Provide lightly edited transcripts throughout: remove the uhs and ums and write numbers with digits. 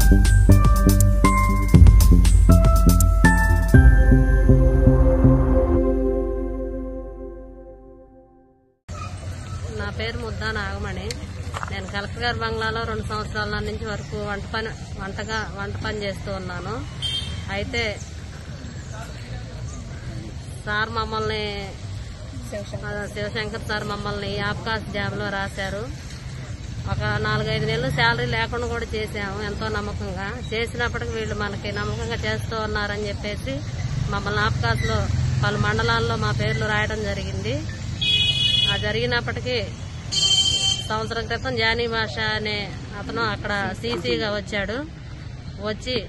నా పేరు ముద్దా నాగమణి. నేను కలెక్టర్ గారి బంగ్లాలో 2 సంవత్సరాల నుంచి వరకు వంట పని చేస్తూ ఉన్నాను. అయితే సార్ మమ్మల్ని శివశంకర్ సార్ మమ్మల్ని ఆబ్కాస్ జాబ్లో రాశారు. ఒక 4-5 నెలలు శాలరీ లేకుండా కూడా చేసాము ఎంతో నమ్మకంగా. చేసినప్పటికీ వీళ్ళు మనకి నమ్మకంగా చేస్తూ ఉన్నారని చెప్పేసి మమ్మల్ని ఆబ్కాస్లో పలు మండలాల్లో మా పేర్లు రాయడం జరిగింది. ఆ జరిగినప్పటికీ సంవత్సరం క్రితం జానీ భాష అనే అతను అక్కడ సీసీగా వచ్చాడు. వచ్చి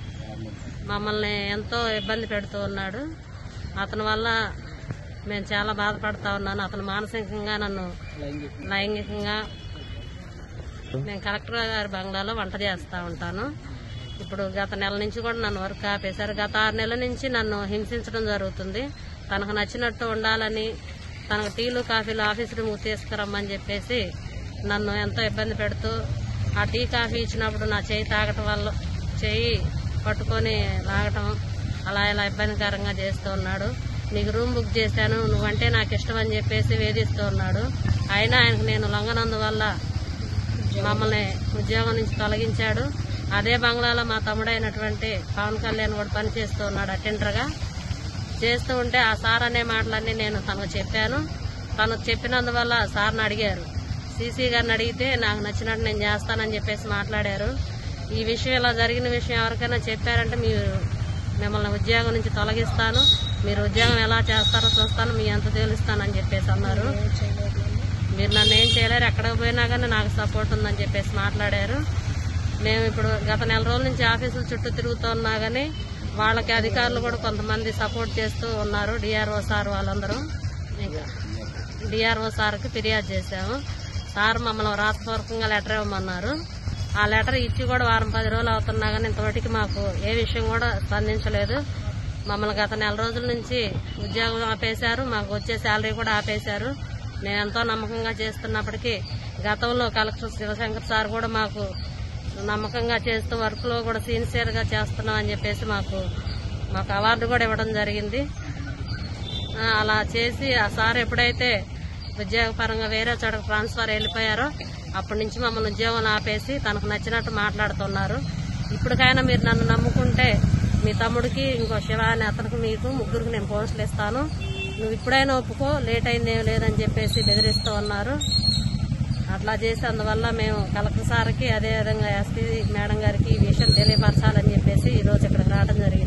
మమ్మల్ని ఎంతో ఇబ్బంది పెడుతూ ఉన్నాడు. అతని వల్ల మేము చాలా బాధపడతా ఉన్నాను. అతను మానసికంగా నన్ను లైంగికంగా. నేను కలెక్టర్ గారి బంగ్లాలో వంట చేస్తూ ఉంటాను. ఇప్పుడు గత నెల నుంచి కూడా నన్ను వర్క్ ఆపేశారు. గత 6 నెలల నుంచి నన్ను హింసించడం జరుగుతుంది. తనకు నచ్చినట్టు ఉండాలని, తనకు టీలు కాఫీలు ఆఫీస్ రూమ్కి తీసుకురమ్మని చెప్పేసి నన్ను ఎంతో ఇబ్బంది పెడుతూ, ఆ టీ కాఫీ ఇచ్చినప్పుడు నా చేయి తాగటం వల్ల చేయి పట్టుకొని లాగటం అలా ఇలా ఇబ్బందికరంగా చేస్తూ ఉన్నాడు. నీకు రూమ్ బుక్ చేశాను, నువ్వంటే నాకు ఇష్టం అని చెప్పేసి వేధిస్తూ ఉన్నాడు. అయినా ఆయనకు నేను లొంగనందువల్ల మమ్మల్ని ఉద్యోగం నుంచి తొలగించాడు. అదే బంగ్లాలో మా తమ్ముడైనటువంటి పవన్ కళ్యాణ్ కూడా పనిచేస్తూ ఉన్నాడు అటెండర్గా. చేస్తూ ఉంటే ఆ సార్ అనే మాటలన్నీ నేను తనకు చెప్పాను. తనకు చెప్పినందువల్ల సార్ని అడిగారు. సీసీ గారిని అడిగితే నాకు నచ్చినట్టు నేను చేస్తానని చెప్పేసి మాట్లాడారు. ఈ విషయం ఇలా జరిగిన విషయం ఎవరికైనా చెప్పారంటే మిమ్మల్ని ఉద్యోగం నుంచి తొలగిస్తాను, మీరు ఉద్యోగం ఎలా చేస్తారో చూస్తాను, మీ ఎంత తేలుస్తానని చెప్పేసి అన్నారు. మీరు నన్ను ఏం చేయలేరు, ఎక్కడికి పోయినా కానీ నాకు సపోర్ట్ ఉందని చెప్పేసి మాట్లాడారు. మేము ఇప్పుడు గత నెల రోజుల నుంచి ఆఫీసుల చుట్టూ తిరుగుతున్నా కానీ వాళ్ళకి అధికారులు కూడా కొంతమంది సపోర్ట్ చేస్తూ ఉన్నారు. డిఆర్ఓ సార్ వాళ్ళందరూ. ఇంకా డిఆర్ఓ సార్కి ఫిర్యాదు చేశాము. సార్ మమ్మల్ని రాతపూర్వకంగా లెటర్ ఇవ్వమన్నారు. ఆ లెటర్ ఇచ్చి కూడా 10 రోజులు అవుతున్నా కానీ ఇంతవరకు మాకు ఏ విషయం కూడా స్పందించలేదు. మమ్మల్ని గత నెల రోజుల నుంచి ఉద్యోగం ఆపేశారు. మాకు వచ్చే శాలరీ కూడా ఆపేశారు. నేను ఎంతో నమ్మకంగా చేస్తున్నప్పటికీ గతంలో కలెక్టర్ శివశంకర్ సార్ కూడా మాకు నమ్మకంగా చేస్తూ వర్క్లో కూడా సిన్సియర్గా చేస్తున్నాం అని చెప్పేసి మాకు అవార్డు కూడా ఇవ్వడం జరిగింది. అలా చేసి ఆ సార్ ఎప్పుడైతే ఉద్యోగపరంగా వేరే చోటకు ట్రాన్స్ఫర్ వెళ్ళిపోయారో అప్పటి నుంచి మమ్మల్ని ఉద్యోగం ఆపేసి తనకు నచ్చినట్టు మాట్లాడుతున్నారు. ఇప్పటికైనా మీరు నన్ను నమ్ముకుంటే మీ తమ్ముడికి ఇంకో శివ అని అతనికి మీకు ముగ్గురికి నేను పోస్టులు ఇస్తాను, నువ్వు ఇప్పుడైనా ఒప్పుకో, లేట్ అయింది ఏం లేదని చెప్పేసి బెదిరిస్తూ ఉన్నారు. అట్లా చేసి అందువల్ల మేము కలెక్టర్ సార్కి అదేవిధంగా ఎస్పీ మేడం గారికి ఈ విషయం తెలియపరచాలని